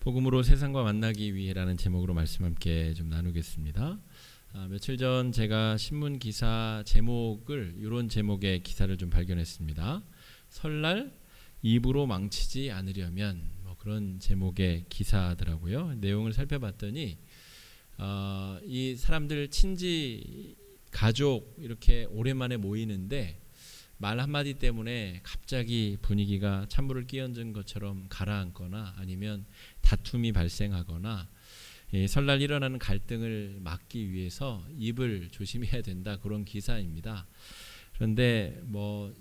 복음으로 세상과 만나기 위해라는 제목으로 말씀 함께 좀 나누겠습니다. 며칠 전 제가 신문 기사 제목을 이런 제목의 기사를 좀 발견했습니다. 설날 입으로 망치지 않으려면 그런 제목의 기사더라고요. 내용을 살펴봤더니 이 사람들 친지 가족 이렇게 오랜만에 모이는데 말 한마디 때문에 갑자기 분위기가 찬물을 끼얹은 것처럼 가라앉거나 아니면 다툼이 발생하거나 설날 일어나는 갈등을 막기 위해서 입을 조심해야 된다, 그런 기사입니다. 그런데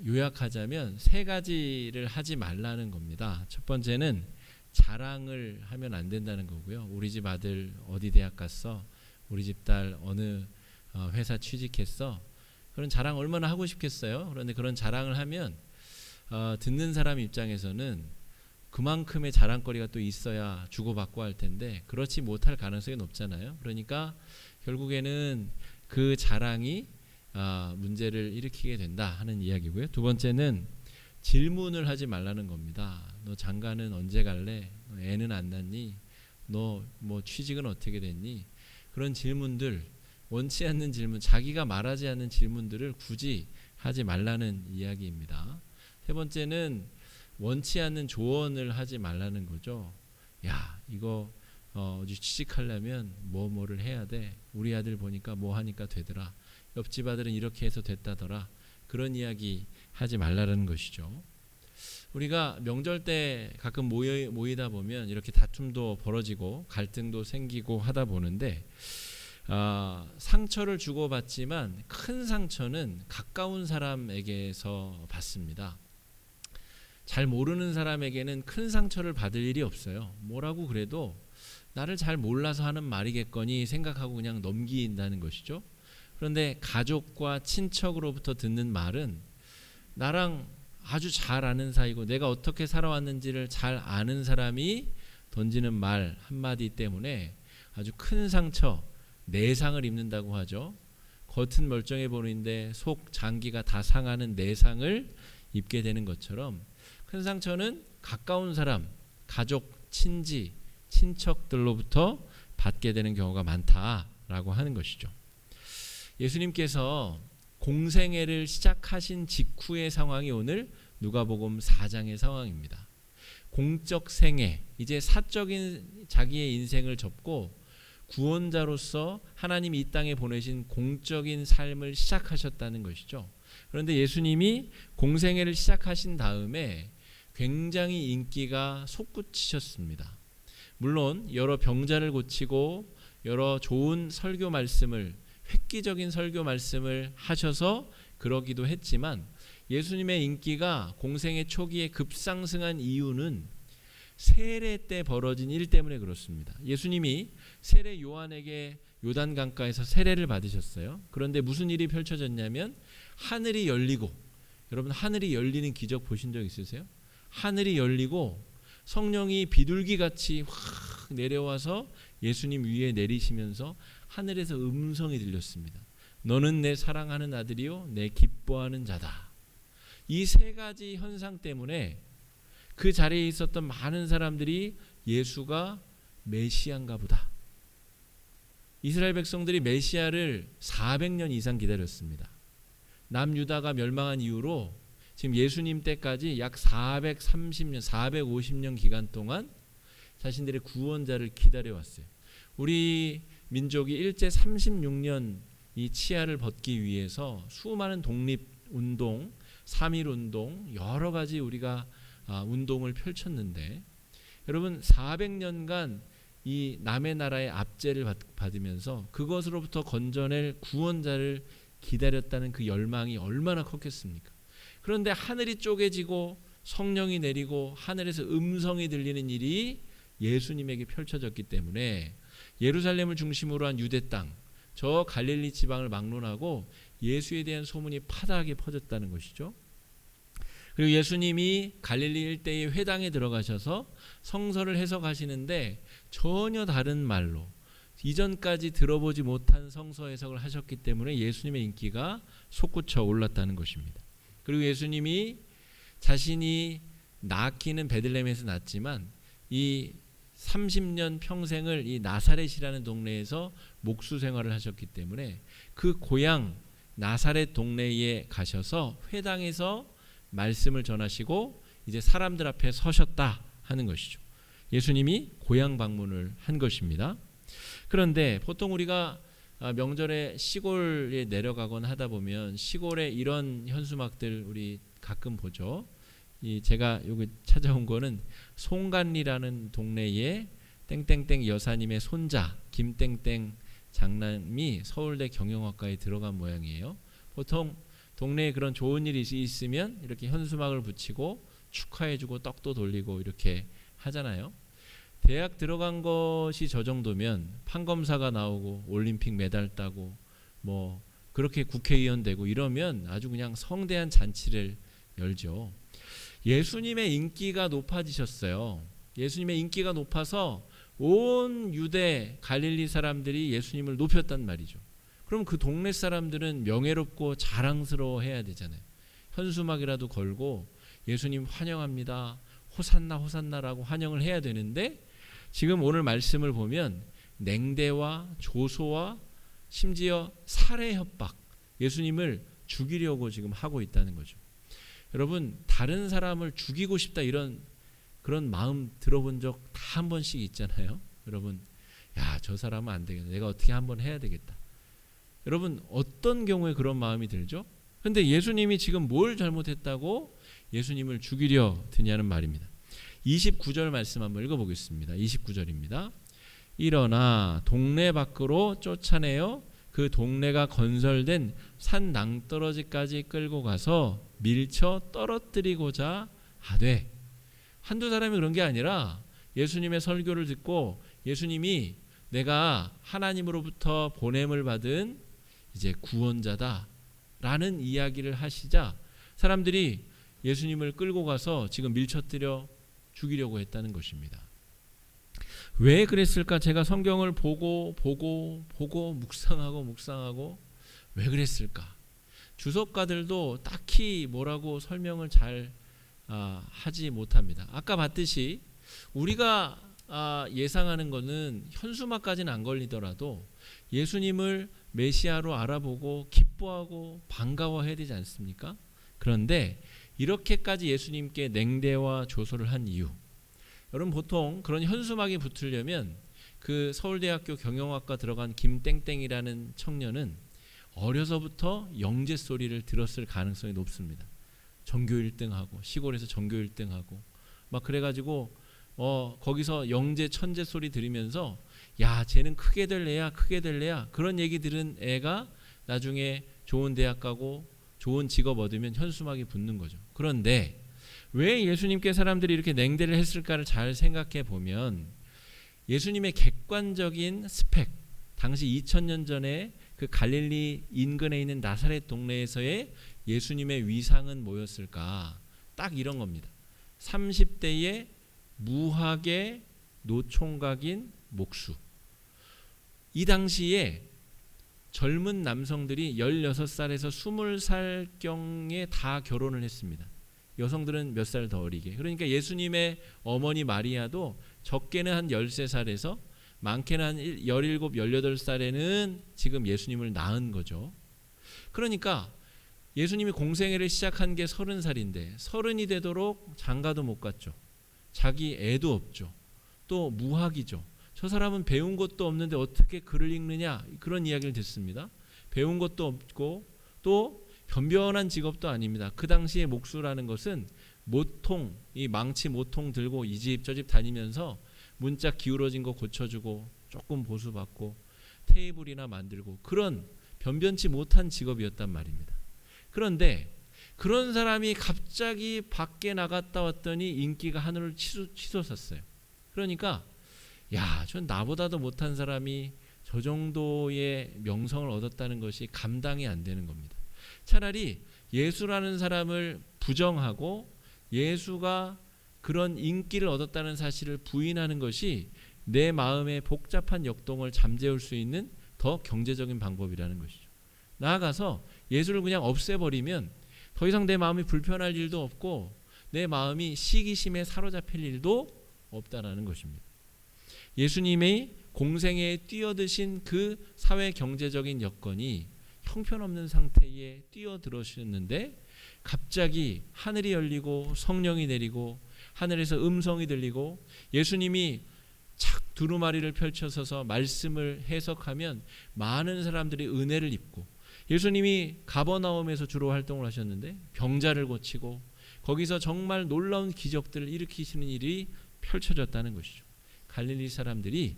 요약하자면 세 가지를 하지 말라는 겁니다. 첫 번째는 자랑을 하면 안 된다는 거고요. 우리 집 아들 어디 대학 갔어? 우리 집 딸 어느 회사 취직했어? 그런 자랑 얼마나 하고 싶겠어요. 그런데 그런 자랑을 하면 듣는 사람 입장에서는 그만큼의 자랑거리가 또 있어야 주고받고 할 텐데 그렇지 못할 가능성이 높잖아요. 그러니까 결국에는 그 자랑이 문제를 일으키게 된다 하는 이야기고요. 두 번째는 질문을 하지 말라는 겁니다. 너 장가는 언제 갈래? 너 애는 안 낳니? 너 취직은 어떻게 됐니? 그런 질문들, 원치 않는 질문, 자기가 말하지 않는 질문들을 굳이 하지 말라는 이야기입니다. 세 번째는 원치 않는 조언을 하지 말라는 거죠. 야, 이거 취직하려면 뭐를 해야 돼. 우리 아들 보니까 뭐 하니까 되더라. 옆집 아들은 이렇게 해서 됐다더라. 그런 이야기 하지 말라는 것이죠. 우리가 명절 때 가끔 모이다 보면 이렇게 다툼도 벌어지고 갈등도 생기고 하다 보는데 상처를 주고받지만 큰 상처는 가까운 사람에게서 받습니다. 잘 모르는 사람에게는 큰 상처를 받을 일이 없어요. 뭐라고 그래도 나를 잘 몰라서 하는 말이겠거니 생각하고 그냥 넘긴다는 것이죠. 그런데 가족과 친척으로부터 듣는 말은 나랑 아주 잘 아는 사이고 내가 어떻게 살아왔는지를 잘 아는 사람이 던지는 말 한마디 때문에 아주 큰 상처, 내상을 입는다고 하죠. 겉은 멀쩡해 보이는데 속 장기가 다 상하는 내상을 입게 되는 것처럼 큰 상처는 가까운 사람, 가족, 친지, 친척들로부터 받게 되는 경우가 많다라고 하는 것이죠. 예수님께서 공생애를 시작하신 직후의 상황이 오늘 누가복음 4장의 상황입니다. 공적 생애, 이제 사적인 자기의 인생을 접고 구원자로서 하나님이 이 땅에 보내신 공적인 삶을 시작하셨다는 것이죠. 그런데 예수님이 공생애를 시작하신 다음에 굉장히 인기가 솟구치셨습니다. 물론 여러 병자를 고치고 여러 좋은 설교 말씀을, 획기적인 설교 말씀을 하셔서 그러기도 했지만 예수님의 인기가 공생애 초기에 급상승한 이유는 세례 때 벌어진 일 때문에 그렇습니다. 예수님이 세례 요한에게 요단 강가에서 세례를 받으셨어요. 그런데 무슨 일이 펼쳐졌냐면 하늘이 열리고, 여러분 하늘이 열리는 기적 보신 적 있으세요? 하늘이 열리고 성령이 비둘기같이 확 내려와서 예수님 위에 내리시면서 하늘에서 음성이 들렸습니다. 너는 내 사랑하는 아들이요 내 기뻐하는 자다. 이 세 가지 현상 때문에 그 자리에 있었던 많은 사람들이 예수가 메시아인가 보다. 이스라엘 백성들이 메시아를 400년 이상 기다렸습니다. 남유다가 멸망한 이후로 지금 예수님 때까지 약 430년, 450년 기간 동안 자신들의 구원자를 기다려왔어요. 우리 민족이 일제 36년 이 치하를 벗기 위해서 수많은 독립운동, 3.1운동, 여러 가지 우리가 운동을 펼쳤는데 여러분 400년간 이 남의 나라의 압제를 받으면서 그것으로부터 건져낼 구원자를 기다렸다는 그 열망이 얼마나 컸겠습니까? 그런데 하늘이 쪼개지고 성령이 내리고 하늘에서 음성이 들리는 일이 예수님에게 펼쳐졌기 때문에 예루살렘을 중심으로 한 유대 땅, 저 갈릴리 지방을 막론하고 예수에 대한 소문이 파다하게 퍼졌다는 것이죠. 그리고 예수님이 갈릴리 일대의 회당에 들어가셔서 성서를 해석하시는데 전혀 다른 말로 이전까지 들어보지 못한 성서 해석을 하셨기 때문에 예수님의 인기가 솟구쳐 올랐다는 것입니다. 그리고 예수님이 자신이 낳기는 베들레헴에서 낳았지만 이 30년 평생을 이 나사렛이라는 동네에서 목수 생활을 하셨기 때문에 그 고향 나사렛 동네에 가셔서 회당에서 말씀을 전하시고 이제 사람들 앞에 서셨다 하는 것이죠. 예수님이 고향 방문을 한 것입니다. 그런데 보통 우리가 명절에 시골에 내려가거나 하다 보면 시골에 이런 현수막들 우리 가끔 보죠. 제가 여기 찾아온 거는 송간리라는 동네에 땡땡땡 여사님의 손자 김땡땡 장남이 서울대 경영학과에 들어간 모양이에요. 보통 동네에 그런 좋은 일이 있으면 이렇게 현수막을 붙이고 축하해주고 떡도 돌리고 이렇게 하잖아요. 대학 들어간 것이 저 정도면 판검사가 나오고 올림픽 메달 따고 뭐 그렇게 국회의원 되고 이러면 아주 그냥 성대한 잔치를 열죠. 예수님의 인기가 높아지셨어요. 예수님의 인기가 높아서 온 유대 갈릴리 사람들이 예수님을 높였단 말이죠. 그럼 그 동네 사람들은 명예롭고 자랑스러워 해야 되잖아요. 현수막이라도 걸고 예수님 환영합니다. 호산나 호산나라고 환영을 해야 되는데 지금 오늘 말씀을 보면 냉대와 조소와 심지어 살해 협박, 예수님을 죽이려고 지금 하고 있다는 거죠. 여러분, 다른 사람을 죽이고 싶다 이런 그런 마음 들어본 적 다 한 번씩 있잖아요. 여러분, 야, 저 사람은 안 되겠다. 내가 어떻게 한번 해야 되겠다. 여러분, 어떤 경우에 그런 마음이 들죠? 근데 예수님이 지금 뭘 잘못했다고 예수님을 죽이려 드냐는 말입니다. 29절 말씀 한번 읽어보겠습니다. 29절입니다. 일어나 동네 밖으로 쫓아내어 그 동네가 건설된 산 낭떠러지까지 끌고 가서 밀쳐 떨어뜨리고자 하되, 한두 사람이 그런 게 아니라 예수님의 설교를 듣고 예수님이 내가 하나님으로부터 보냄을 받은 이제 구원자다 라는 이야기를 하시자 사람들이 예수님을 끌고 가서 지금 밀쳐뜨려 죽이려고 했다는 것입니다. 왜 그랬을까? 제가 성경을 보고 묵상하고 왜 그랬을까? 주석가들도 딱히 뭐라고 설명을 잘 하지 못합니다. 아까 봤듯이 우리가 예상하는 것은 현수막까지는 안 걸리더라도 예수님을 메시아로 알아보고 기뻐하고 반가워해야 되지 않습니까? 그런데 이렇게까지 예수님께 냉대와 조소를 한 이유, 여러분 보통 그런 현수막이 붙으려면 그 서울대학교 경영학과 들어간 김땡땡이라는 청년은 어려서부터 영재 소리를 들었을 가능성이 높습니다. 전교 1등하고 시골에서 전교 1등하고 막 그래가지고 거기서 영재 천재 소리 들으면서 야, 쟤는 크게 될 애야 그런 얘기 들은 애가 나중에 좋은 대학 가고 좋은 직업 얻으면 현수막이 붙는 거죠. 그런데 왜 예수님께 사람들이 이렇게 냉대를 했을까를 잘 생각해 보면 예수님의 객관적인 스펙, 당시 2000년 전에 그 갈릴리 인근에 있는 나사렛 동네에서의 예수님의 위상은 뭐였을까? 딱 이런 겁니다. 30대의 무학의 노총각인 목수. 이 당시에 젊은 남성들이 16살에서 20살경에 다 결혼을 했습니다. 여성들은 몇 살 더 어리게. 그러니까 예수님의 어머니 마리아도 적게는 한 13살에서 많게는 한 17, 18살에는 지금 예수님을 낳은 거죠. 그러니까 예수님이 공생애를 시작한 게 30살인데 30이 되도록 장가도 못 갔죠. 자기 애도 없죠. 또 무학이죠. 저 사람은 배운 것도 없는데 어떻게 글을 읽느냐, 그런 이야기를 듣습니다. 배운 것도 없고 또 변변한 직업도 아닙니다. 그 당시에 목수라는 것은 모통, 이 망치 모통 들고 이 집 저 집 다니면서 문짝 기울어진 거 고쳐주고 조금 보수받고 테이블이나 만들고 그런 변변치 못한 직업이었단 말입니다. 그런데 그런 사람이 갑자기 밖에 나갔다 왔더니 인기가 하늘을 치솟았어요. 그러니까 야, 전 나보다도 못한 사람이 저 정도의 명성을 얻었다는 것이 감당이 안 되는 겁니다. 차라리 예수라는 사람을 부정하고 예수가 그런 인기를 얻었다는 사실을 부인하는 것이 내 마음의 복잡한 역동을 잠재울 수 있는 더 경제적인 방법이라는 것이죠. 나아가서 예수를 그냥 없애버리면 더 이상 내 마음이 불편할 일도 없고 내 마음이 시기심에 사로잡힐 일도 없다라는 것입니다. 예수님의 공생애에 뛰어드신 그 사회 경제적인 여건이 형편없는 상태에 뛰어들으셨는데 갑자기 하늘이 열리고 성령이 내리고 하늘에서 음성이 들리고 예수님이 착 두루마리를 펼쳐서서 말씀을 해석하면 많은 사람들이 은혜를 입고, 예수님이 가버나움에서 주로 활동을 하셨는데 병자를 고치고 거기서 정말 놀라운 기적들을 일으키시는 일이 펼쳐졌다는 것이죠. 갈릴리 사람들이,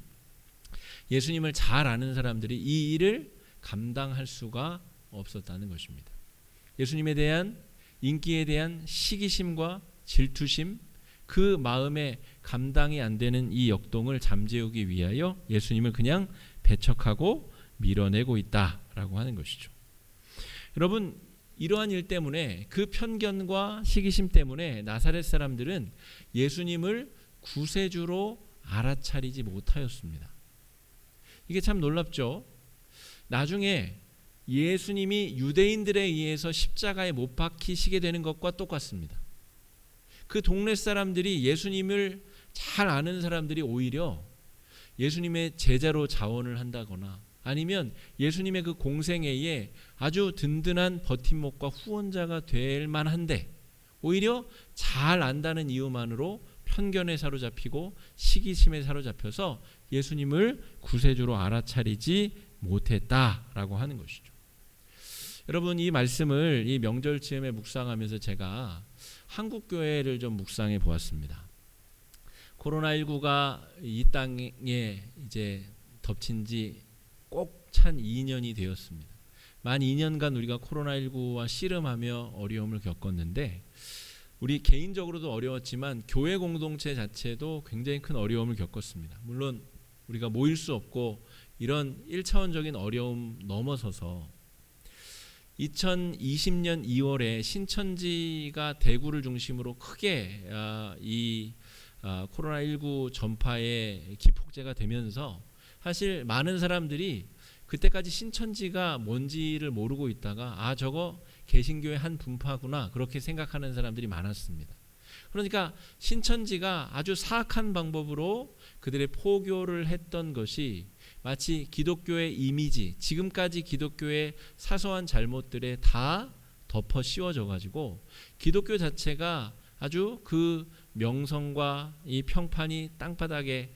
예수님을 잘 아는 사람들이 이 일을 감당할 수가 없었다는 것입니다. 예수님에 대한 인기에 대한 시기심과 질투심, 그 마음에 감당이 안 되는 이 역동을 잠재우기 위하여 예수님을 그냥 배척하고 밀어내고 있다라고 하는 것이죠. 여러분, 이러한 일 때문에, 그 편견과 시기심 때문에 나사렛 사람들은 예수님을 구세주로 알아차리지 못하였습니다. 이게 참 놀랍죠. 나중에 예수님이 유대인들에 의해서 십자가에 못 박히시게 되는 것과 똑같습니다. 그 동네 사람들이, 예수님을 잘 아는 사람들이 오히려 예수님의 제자로 자원을 한다거나 아니면 예수님의 그 공생애에 아주 든든한 버팀목과 후원자가 될 만한데, 오히려 잘 안다는 이유만으로 편견에 사로잡히고 시기심에 사로잡혀서 예수님을 구세주로 알아차리지 못했다라고 하는 것이죠. 여러분, 이 말씀을 이 명절 즈음에 묵상하면서 제가 한국 교회를 좀 묵상해 보았습니다. 코로나19가 이 땅에 이제 덮친 지 꼭 찬 2년이 되었습니다. 만 2년간 우리가 코로나19와 씨름하며 어려움을 겪었는데, 우리 개인적으로도 어려웠지만 교회 공동체 자체도 굉장히 큰 어려움을 겪었습니다. 물론 우리가 모일 수 없고 이런 1차원적인 어려움 넘어서서 2020년 2월에 신천지가 대구를 중심으로 크게 이 코로나19 전파에 기폭제가 되면서 사실 많은 사람들이 그때까지 신천지가 뭔지를 모르고 있다가 저거 개신교의 한 분파구나, 그렇게 생각하는 사람들이 많았습니다. 그러니까 신천지가 아주 사악한 방법으로 그들의 포교를 했던 것이 마치 기독교의 이미지, 지금까지 기독교의 사소한 잘못들에 다 덮어 씌워져 가지고 기독교 자체가 아주 그 명성과 이 평판이 땅바닥에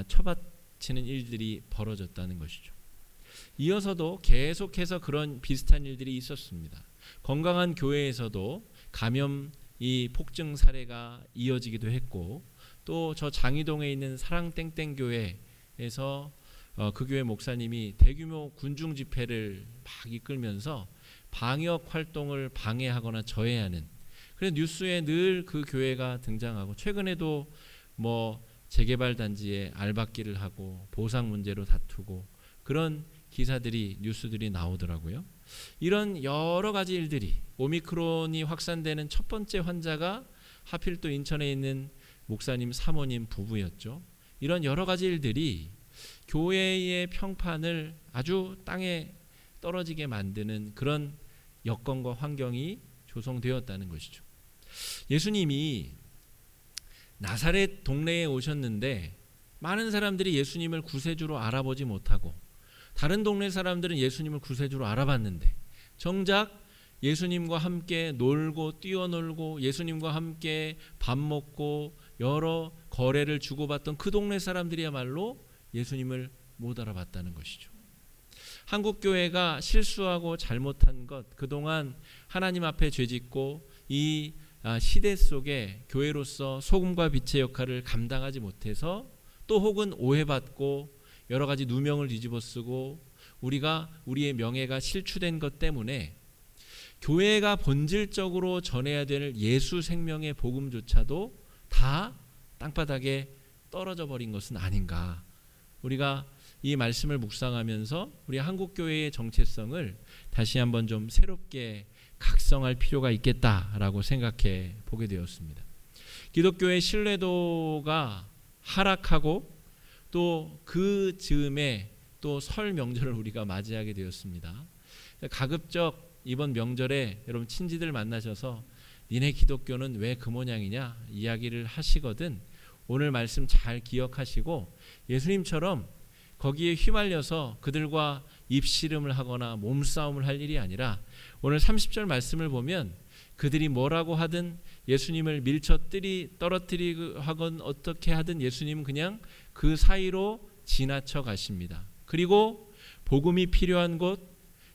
처박히는 일들이 벌어졌다는 것이죠. 이어서도 계속해서 그런 비슷한 일들이 있었습니다. 건강한 교회에서도 감염이 폭증 사례가 이어지기도 했고, 또 저 장이동에 있는 사랑땡땡 교회에서 그 교회 목사님이 대규모 군중 집회를 막 이끌면서 방역 활동을 방해하거나 저해하는, 그래서 뉴스에 늘 그 교회가 등장하고, 최근에도 뭐 재개발 단지에 알박기를 하고 보상 문제로 다투고 그런 기사들이, 뉴스들이 나오더라고요. 이런 여러 가지 일들이, 오미크론이 확산되는 첫 번째 환자가 하필 또 인천에 있는 목사님 사모님 부부였죠. 이런 여러 가지 일들이 교회의 평판을 아주 땅에 떨어지게 만드는 그런 여건과 환경이 조성되었다는 것이죠. 예수님이 나사렛 동네에 오셨는데 많은 사람들이 예수님을 구세주로 알아보지 못하고, 다른 동네 사람들은 예수님을 구세주로 알아봤는데 정작 예수님과 함께 놀고 뛰어놀고 예수님과 함께 밥 먹고 여러 거래를 주고받던 그 동네 사람들이야말로 예수님을 못 알아봤다는 것이죠. 한국 교회가 실수하고 잘못한 것, 그동안 하나님 앞에 죄짓고 이 시대 속에 교회로서 소금과 빛의 역할을 감당하지 못해서, 또 혹은 오해받고 여러 가지 누명을 뒤집어쓰고 우리의 명예가 실추된 것 때문에 교회가 본질적으로 전해야 될 예수 생명의 복음조차도 다 땅바닥에 떨어져 버린 것은 아닌가. 우리가 이 말씀을 묵상하면서 우리 한국교회의 정체성을 다시 한번 좀 새롭게 각성할 필요가 있겠다라고 생각해 보게 되었습니다. 기독교의 신뢰도가 하락하고 또 그 즈음에 또 설 명절을 우리가 맞이하게 되었습니다. 가급적 이번 명절에 여러분 친지들 만나셔서 니네 기독교는 왜 그 모양이냐 이야기를 하시거든 오늘 말씀 잘 기억하시고 예수님처럼 거기에 휘말려서 그들과 입씨름을 하거나 몸싸움을 할 일이 아니라 오늘 30절 말씀을 보면 그들이 뭐라고 하든 예수님을 밀쳐 떨어뜨리고 하건 어떻게 하든 예수님은 그냥 그 사이로 지나쳐 가십니다. 그리고 복음이 필요한 곳,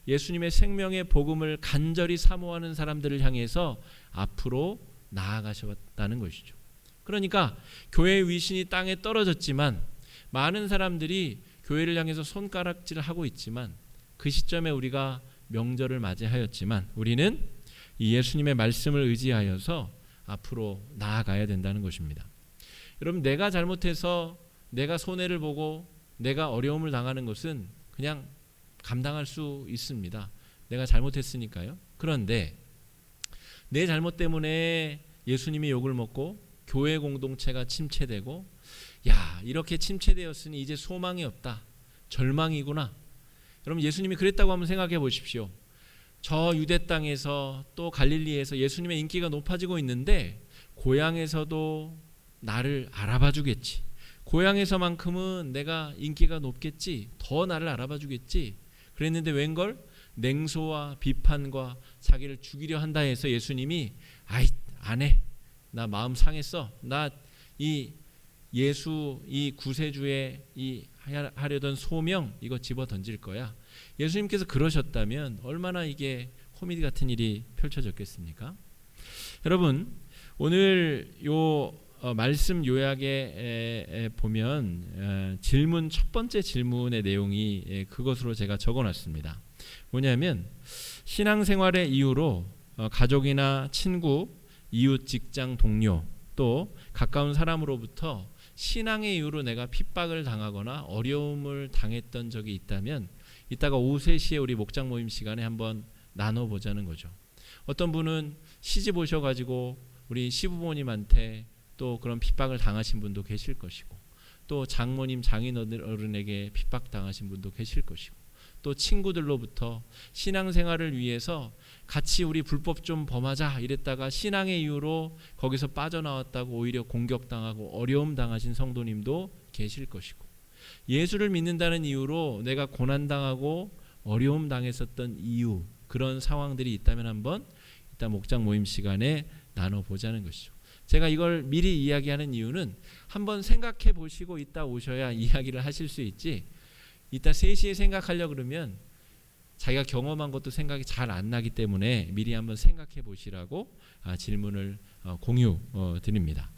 예수님의 생명의 복음을 간절히 사모하는 사람들을 향해서 앞으로 나아가셨다는 것이죠. 그러니까 교회의 위신이 땅에 떨어졌지만 많은 사람들이 교회를 향해서 손가락질을 하고 있지만 그 시점에 우리가 명절을 맞이하였지만 우리는 이 예수님의 말씀을 의지하여서 앞으로 나아가야 된다는 것입니다. 여러분, 내가 잘못해서 내가 손해를 보고 내가 어려움을 당하는 것은 그냥 감당할 수 있습니다. 내가 잘못했으니까요. 그런데 내 잘못 때문에 예수님이 욕을 먹고 교회 공동체가 침체되고 야, 이렇게 침체되었으니 이제 소망이 없다. 절망이구나. 여러분, 예수님이 그랬다고 한번 생각해 보십시오. 저 유대 땅에서 또 갈릴리에서 예수님의 인기가 높아지고 있는데 고향에서도 나를 알아봐 주겠지. 고향에서만큼은 내가 인기가 높겠지. 더 나를 알아봐 주겠지. 그랬는데 웬걸? 냉소와 비판과 자기를 죽이려 한다 해서 예수님이 아이, 안 해. 나 마음 상했어. 나 이 예수 이 구세주의 이 하려던 소명 이거 집어 던질 거야. 예수님께서 그러셨다면 얼마나 이게 코미디 같은 일이 펼쳐졌겠습니까? 여러분, 오늘 요 말씀 요약에 보면 질문 첫 번째 질문의 내용이 그것으로 제가 적어놨습니다. 뭐냐면 신앙생활의 이유로 가족이나 친구, 이웃, 직장 동료 또 가까운 사람으로부터 신앙의 이유로 내가 핍박을 당하거나 어려움을 당했던 적이 있다면 이따가 오후 3시에 우리 목장 모임 시간에 한번 나눠보자는 거죠. 어떤 분은 시집 오셔가지고 우리 시부모님한테 또 그런 핍박을 당하신 분도 계실 것이고 또 장모님, 장인어른에게 핍박당하신 분도 계실 것이고 또 친구들로부터 신앙생활을 위해서 같이 우리 불법 좀 범하자 이랬다가 신앙의 이유로 거기서 빠져나왔다고 오히려 공격당하고 어려움 당하신 성도님도 계실 것이고 예수를 믿는다는 이유로 내가 고난당하고 어려움 당했었던 이유 그런 상황들이 있다면 한번 이따 목장 모임 시간에 나눠보자는 것이죠. 제가 이걸 미리 이야기하는 이유는 한번 생각해 보시고 이따 오셔야 이야기를 하실 수 있지 이따 3시에 생각하려고 그러면 자기가 경험한 것도 생각이 잘 안 나기 때문에 미리 한번 생각해 보시라고 질문을 공유 드립니다.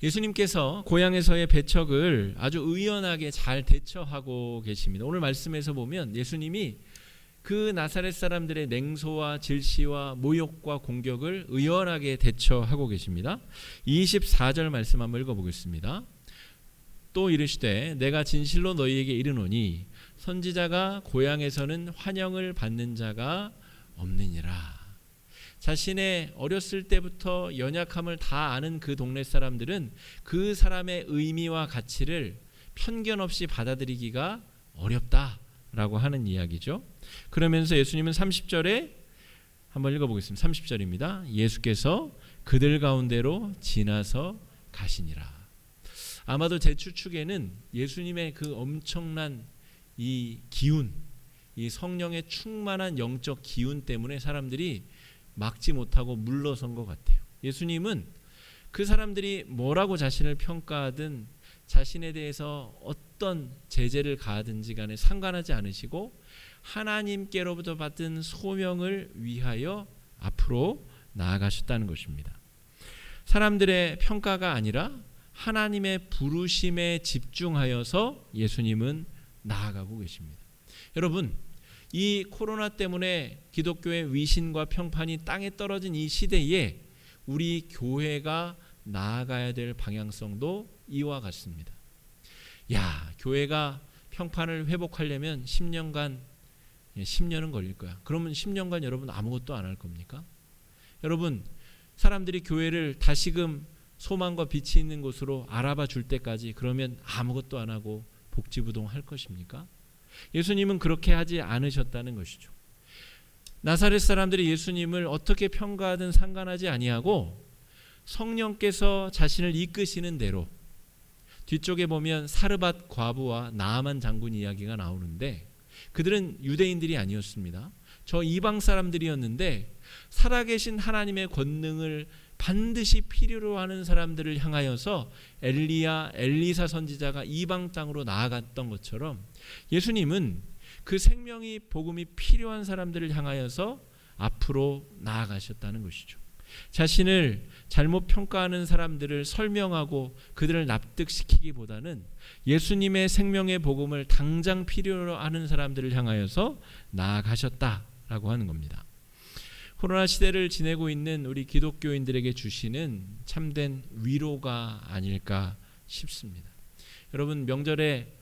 예수님께서 고향에서의 배척을 아주 의연하게 잘 대처하고 계십니다. 오늘 말씀에서 보면 예수님이 그 나사렛 사람들의 냉소와 질시와 모욕과 공격을 의연하게 대처하고 계십니다. 24절 말씀 한번 읽어보겠습니다. 또 이르시되 내가 진실로 너희에게 이르노니 선지자가 고향에서는 환영을 받는 자가 없느니라. 자신의 어렸을 때부터 연약함을 다 아는 그 동네 사람들은 그 사람의 의미와 가치를 편견 없이 받아들이기가 어렵다라고 하는 이야기죠. 그러면서 예수님은 30절에 한번 읽어보겠습니다. 30절입니다. 예수께서 그들 가운데로 지나서 가시니라. 아마도 제 추측에는 예수님의 그 엄청난 이 기운, 이 성령의 충만한 영적 기운 때문에 사람들이 막지 못하고 물러선 것 같아요. 예수님은 그 사람들이 뭐라고 자신을 평가하든 자신에 대해서 어떤 제재를 가하든지 간에 상관하지 않으시고 하나님께로부터 받은 소명을 위하여 앞으로 나아가셨다는 것입니다. 사람들의 평가가 아니라 하나님의 부르심에 집중하여서 예수님은 나아가고 계십니다. 여러분, 이 코로나 때문에 기독교의 위신과 평판이 땅에 떨어진 이 시대에 우리 교회가 나아가야 될 방향성도 이와 같습니다. 교회가 평판을 회복하려면 10년간 10년은 걸릴 거야. 그러면 10년간 여러분 아무것도 안 할 겁니까? 여러분, 사람들이 교회를 다시금 소망과 빛이 있는 곳으로 알아봐 줄 때까지 그러면 아무것도 안 하고 복지부동 할 것입니까? 예수님은 그렇게 하지 않으셨다는 것이죠. 나사렛 사람들이 예수님을 어떻게 평가하든 상관하지 아니하고 성령께서 자신을 이끄시는 대로 뒤쪽에 보면 사르밧 과부와 나아만 장군 이야기가 나오는데 그들은 유대인들이 아니었습니다. 저 이방 사람들이었는데 살아계신 하나님의 권능을 반드시 필요로 하는 사람들을 향하여서 엘리야, 엘리사 선지자가 이방 땅으로 나아갔던 것처럼 예수님은 그 생명이 복음이 필요한 사람들을 향하여서 앞으로 나아가셨다는 것이죠. 자신을 잘못 평가하는 사람들을 설명하고 그들을 납득시키기보다는 예수님의 생명의 복음을 당장 필요로 하는 사람들을 향하여서 나아가셨다라고 하는 겁니다. 코로나 시대를 지내고 있는 우리 기독교인들에게 주시는 참된 위로가 아닐까 싶습니다. 여러분 명절에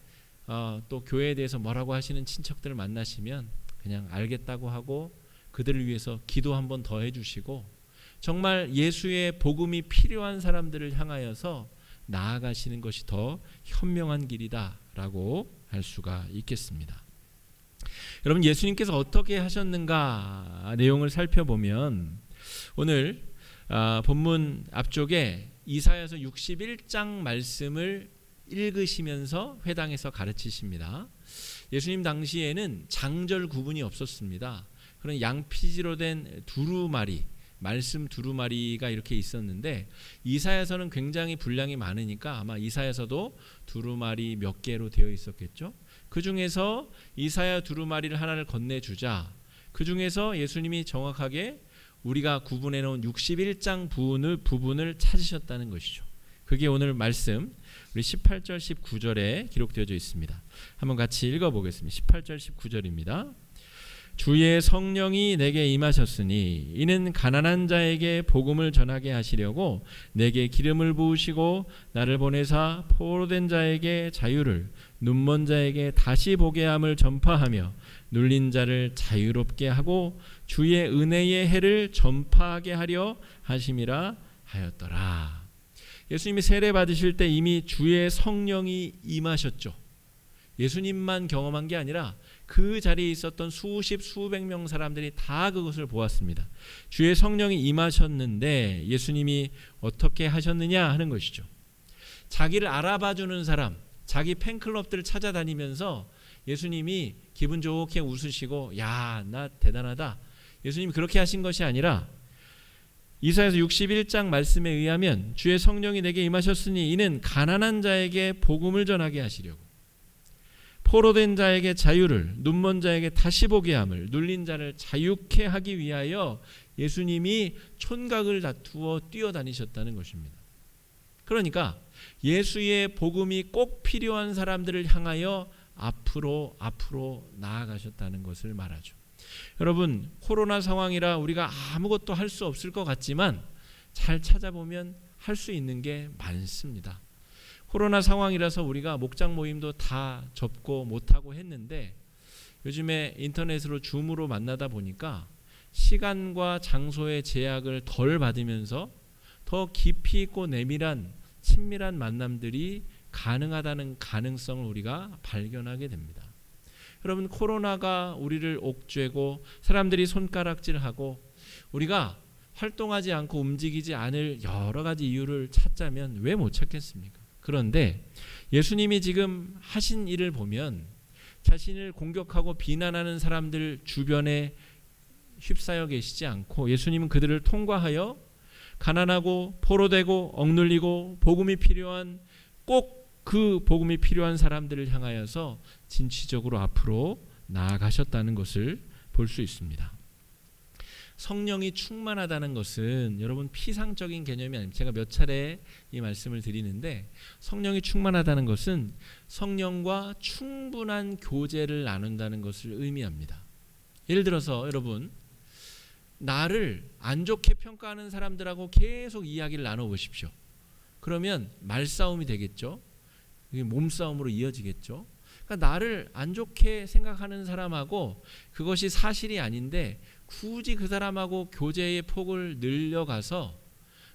또 교회에 대해서 뭐라고 하시는 친척들을 만나시면 그냥 알겠다고 하고 그들을 위해서 기도 한번 더 해주시고 정말 예수의 복음이 필요한 사람들을 향하여서 나아가시는 것이 더 현명한 길이다라고 할 수가 있겠습니다. 여러분 예수님께서 어떻게 하셨는가 내용을 살펴보면 오늘 본문 앞쪽에 이사야서 61장 말씀을 읽으시면서 회당에서 가르치십니다. 예수님 당시에는 장절 구분이 없었습니다. 그런 양피지로 된 두루마리, 말씀 두루마리가 이렇게 있었는데 이사야서는 굉장히 분량이 많으니까 아마 이사야서도 두루마리 몇 개로 되어 있었겠죠. 그 중에서 이사야 두루마리를 하나를 건네주자 그 중에서 예수님이 정확하게 우리가 구분해 놓은 61장 부분을 찾으셨다는 것이죠. 그게 오늘 말씀 우리 18절 19절에 기록되어져 있습니다. 한번 같이 읽어보겠습니다. 18절 19절입니다. 주의 성령이 내게 임하셨으니 이는 가난한 자에게 복음을 전하게 하시려고 내게 기름을 부으시고 나를 보내사 포로된 자에게 자유를 눈먼 자에게 다시 보게 함을 전파하며 눌린 자를 자유롭게 하고 주의 은혜의 해를 전파하게 하려 하심이라 하였더라. 예수님이 세례 받으실 때 이미 주의 성령이 임하셨죠. 예수님만 경험한 게 아니라 그 자리에 있었던 수십 수백 명 사람들이 다 그것을 보았습니다. 주의 성령이 임하셨는데 예수님이 어떻게 하셨느냐 하는 것이죠. 자기를 알아봐주는 사람, 자기 팬클럽들을 찾아다니면서 예수님이 기분 좋게 웃으시고 야, 나 대단하다. 예수님이 그렇게 하신 것이 아니라 이사야서 61장 말씀에 의하면 주의 성령이 내게 임하셨으니 이는 가난한 자에게 복음을 전하게 하시려고 포로된 자에게 자유를 눈먼 자에게 다시 보게 함을 눌린 자를 자유케 하기 위하여 예수님이 촌각을 다투어 뛰어다니셨다는 것입니다. 그러니까 예수의 복음이 꼭 필요한 사람들을 향하여 앞으로 나아가셨다는 것을 말하죠. 여러분 코로나 상황이라 우리가 아무것도 할 수 없을 것 같지만 잘 찾아보면 할 수 있는 게 많습니다. 코로나 상황이라서 우리가 목장 모임도 다 접고 못하고 했는데 요즘에 인터넷으로 줌으로 만나다 보니까 시간과 장소의 제약을 덜 받으면서 더 깊이 있고 내밀한 친밀한 만남들이 가능하다는 가능성을 우리가 발견하게 됩니다. 여러분 코로나가 우리를 옥죄고 사람들이 손가락질하고 우리가 활동하지 않고 움직이지 않을 여러 가지 이유를 찾자면 왜 못 찾겠습니까? 그런데 예수님이 지금 하신 일을 보면 자신을 공격하고 비난하는 사람들 주변에 휩싸여 계시지 않고 예수님은 그들을 통과하여 가난하고 포로되고 억눌리고 복음이 필요한 꼭 그 복음이 필요한 사람들을 향하여서 진취적으로 앞으로 나아가셨다는 것을 볼 수 있습니다. 성령이 충만하다는 것은 여러분 피상적인 개념이 아닙니다. 제가 몇 차례 이 말씀을 드리는데 성령이 충만하다는 것은 성령과 충분한 교제를 나눈다는 것을 의미합니다. 예를 들어서 여러분 나를 안 좋게 평가하는 사람들하고 계속 이야기를 나눠보십시오. 그러면 말싸움이 되겠죠. 몸싸움으로 이어지겠죠. 그러니까 나를 안 좋게 생각하는 사람하고 그것이 사실이 아닌데 굳이 그 사람하고 교제의 폭을 늘려가서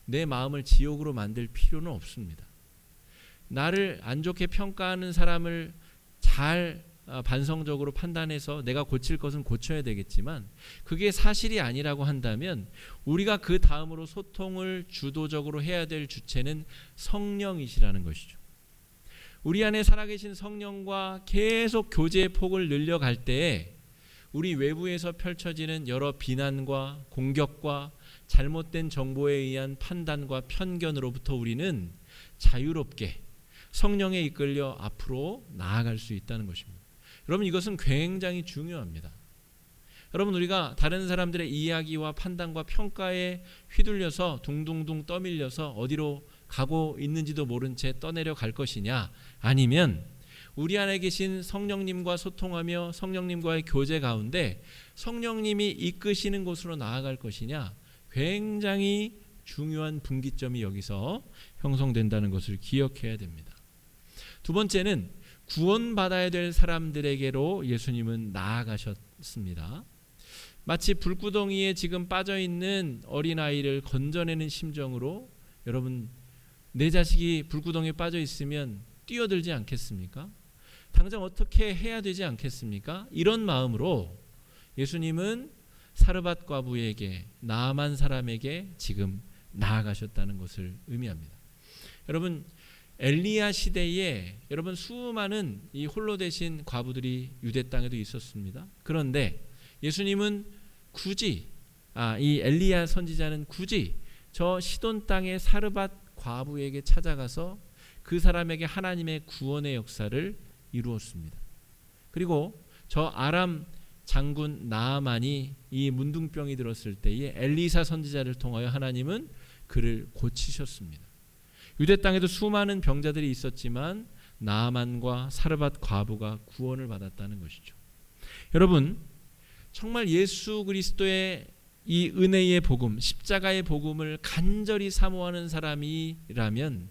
내 마음을 지옥으로 만들 필요는 없습니다. 나를 안 좋게 평가하는 사람을 잘 반성적으로 판단해서 내가 고칠 것은 고쳐야 되겠지만 그게 사실이 아니라고 한다면 우리가 그 다음으로 소통을 주도적으로 해야 될 주체는 성령이시라는 것이죠. 우리 안에 살아계신 성령과 계속 교제의 폭을 늘려갈 때에 우리 외부에서 펼쳐지는 여러 비난과 공격과 잘못된 정보에 의한 판단과 편견으로부터 우리는 자유롭게 성령에 이끌려 앞으로 나아갈 수 있다는 것입니다. 여러분, 이것은 굉장히 중요합니다. 여러분, 우리가 다른 사람들의 이야기와 판단과 평가에 휘둘려서 둥둥둥 떠밀려서 어디로 가고 있는지도 모른 채 떠내려 갈 것이냐, 아니면 우리 안에 계신 성령님과 소통하며 성령님과의 교제 가운데 성령님이 이끄시는 곳으로 나아갈 것이냐, 굉장히 중요한 분기점이 여기서 형성된다는 것을 기억해야 됩니다. 두 번째는 구원받아야 될 사람들에게로 예수님은 나아가셨습니다. 마치 불구덩이에 지금 빠져있는 어린아이를 건져내는 심정으로, 여러분, 내 자식이 불구덩이에 빠져 있으면 뛰어들지 않겠습니까? 당장 어떻게 해야 되지 않겠습니까? 이런 마음으로 예수님은 사르밧 과부에게, 나아만 사람에게 지금 나아가셨다는 것을 의미합니다. 여러분, 엘리야 시대에 여러분 수많은 이 홀로 되신 과부들이 유대 땅에도 있었습니다. 그런데 예수님은 굳이 이 엘리야 선지자는 굳이 저 시돈 땅의 사르밧 과부에게 찾아가서 그 사람에게 하나님의 구원의 역사를 이루었습니다. 그리고 저 아람 장군 나아만이 이 문둥병이 들었을 때에 엘리사 선지자를 통하여 하나님은 그를 고치셨습니다. 유대 땅에도 수많은 병자들이 있었지만 나아만과 사르밧 과부가 구원을 받았다는 것이죠. 여러분, 정말 예수 그리스도의 이 은혜의 복음, 십자가의 복음을 간절히 사모하는 사람이라면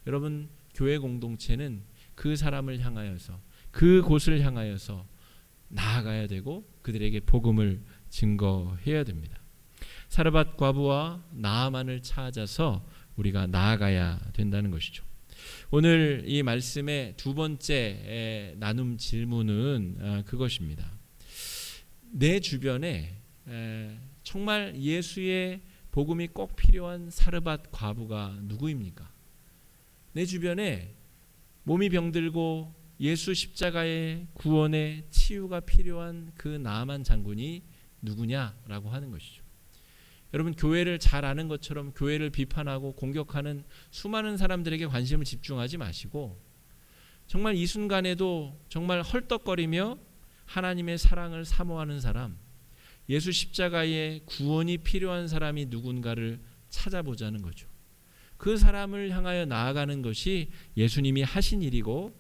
여러분, 교회 공동체는 그 사람을 향하여서, 그 곳을 향하여서 나아가야 되고 그들에게 복음을 증거해야 됩니다. 사르밧 과부와 나아만을 찾아서 우리가 나아가야 된다는 것이죠. 오늘 이 말씀의 두 번째 나눔 질문은 그것입니다. 내 주변에 정말 예수의 복음이 꼭 필요한 사르밧 과부가 누구입니까? 내 주변에 몸이 병들고 예수 십자가의 구원의 치유가 필요한 그 나아만 장군이 누구냐라고 하는 것이죠. 여러분, 교회를 잘 아는 것처럼 교회를 비판하고 공격하는 수많은 사람들에게 관심을 집중하지 마시고 정말 이 순간에도 정말 헐떡거리며 하나님의 사랑을 사모하는 사람, 예수 십자가의 구원이 필요한 사람이 누군가를 찾아보자는 거죠. 그 사람을 향하여 나아가는 것이 예수님이 하신 일이고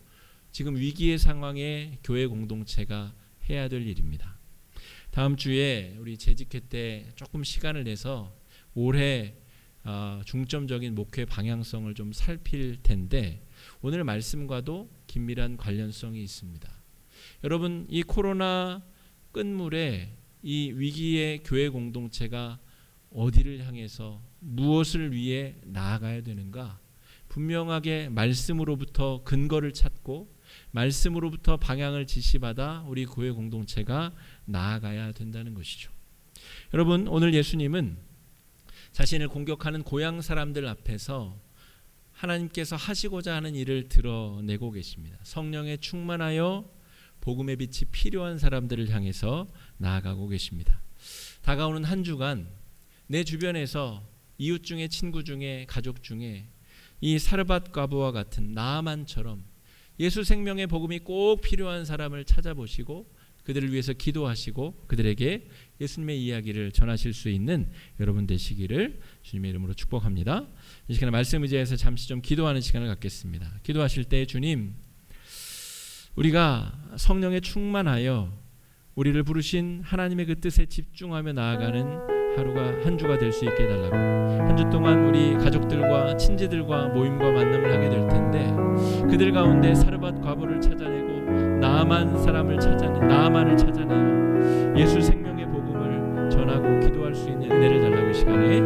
지금 위기의 상황에 교회 공동체가 해야 될 일입니다. 다음 주에 우리 재직회 때 조금 시간을 내서 올해 중점적인 목회 방향성을 좀 살필 텐데 오늘 말씀과도 긴밀한 관련성이 있습니다. 여러분, 이 코로나 끝물에 이 위기의 교회 공동체가 어디를 향해서 무엇을 위해 나아가야 되는가? 분명하게 말씀으로부터 근거를 찾고 말씀으로부터 방향을 지시받아 우리 교회 공동체가 나아가야 된다는 것이죠. 여러분, 오늘 예수님은 자신을 공격하는 고향 사람들 앞에서 하나님께서 하시고자 하는 일을 드러내고 계십니다. 성령에 충만하여 복음의 빛이 필요한 사람들을 향해서 나아가고 계십니다. 다가오는 한 주간 내 주변에서 이웃 중에, 친구 중에, 가족 중에 이 사르밧 과부와 같은 나아만처럼 예수 생명의 복음이 꼭 필요한 사람을 찾아보시고 그들을 위해서 기도하시고 그들에게 예수님의 이야기를 전하실 수 있는 여러분 되시기를 주님의 이름으로 축복합니다. 이 시간에 말씀 의지해서 잠시 좀 기도하는 시간을 갖겠습니다. 기도하실 때 주님, 우리가 성령에 충만하여 우리를 부르신 하나님의 그 뜻에 집중하며 나아가는 하루가 한 주가 될 수 있게 해달라고. 한 주 동안 우리 가족들과 친지들과 모임과 만남을 하게 될 텐데 그들 가운데 사르밧 과부를 찾아내고 나아만을 찾아내어 예수 생명의 복음을 전하고 기도할 수 있는 은혜를 달라고 이 시간에